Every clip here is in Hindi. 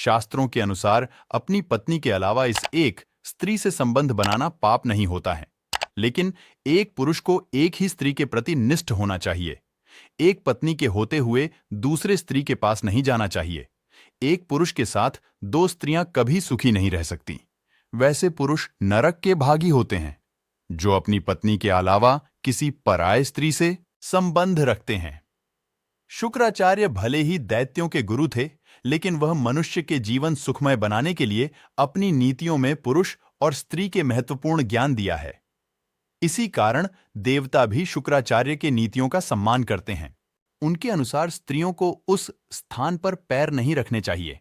शास्त्रों के अनुसार अपनी पत्नी के अलावा इस एक स्त्री से संबंध बनाना पाप नहीं होता है, लेकिन एक पुरुष को एक ही स्त्री के प्रति निष्ठ होना चाहिए। एक पत्नी के होते हुए दूसरे स्त्री के पास नहीं जाना चाहिए। एक पुरुष के साथ दो स्त्रियां कभी सुखी नहीं रह सकती। वैसे पुरुष नरक के भागी होते हैं जो अपनी पत्नी के अलावा किसी पराय स्त्री से संबंध रखते हैं। शुक्राचार्य भले ही दैत्यों के गुरु थे, लेकिन वह मनुष्य के जीवन सुखमय बनाने के लिए अपनी नीतियों में पुरुष और स्त्री के महत्वपूर्ण ज्ञान दिया है। इसी कारण देवता भी शुक्राचार्य के नीतियों का सम्मान करते हैं। उनके अनुसार स्त्रियों को उस स्थान पर पैर नहीं रखने चाहिए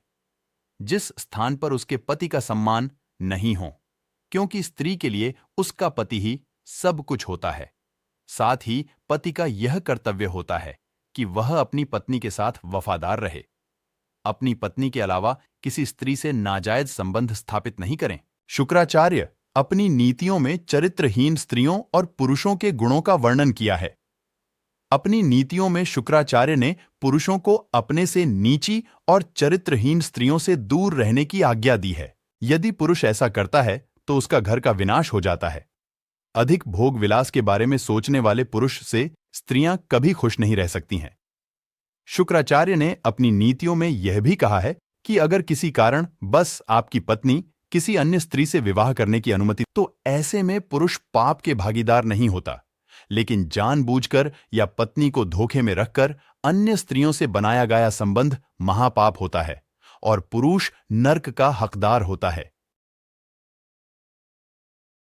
जिस स्थान पर उसके पति का सम्मान नहीं हो, क्योंकि स्त्री के लिए उसका पति ही सब कुछ होता है। साथ ही पति का यह कर्तव्य होता है कि वह अपनी पत्नी के साथ वफादार रहे। अपनी पत्नी के अलावा किसी स्त्री से नाजायज संबंध स्थापित नहीं करें। शुक्राचार्य अपनी नीतियों में चरित्रहीन स्त्रियों और पुरुषों के गुणों का वर्णन किया है। अपनी नीतियों में शुक्राचार्य ने पुरुषों को अपने से नीची और चरित्रहीन स्त्रियों से दूर रहने की आज्ञा दी है। यदि पुरुष ऐसा करता है तो उसका घर का विनाश हो जाता है। अधिक भोग विलास के बारे में सोचने वाले पुरुष से स्त्रियां कभी खुश नहीं रह सकती हैं। शुक्राचार्य ने अपनी नीतियों में यह भी कहा है कि अगर किसी कारण बस आपकी पत्नी किसी अन्य स्त्री से विवाह करने की अनुमति, तो ऐसे में पुरुष पाप के भागीदार नहीं होता, लेकिन जानबूझकर या पत्नी को धोखे में रखकर अन्य स्त्रियों से बनाया गया संबंध महापाप होता है और पुरुष नर्क का हकदार होता है।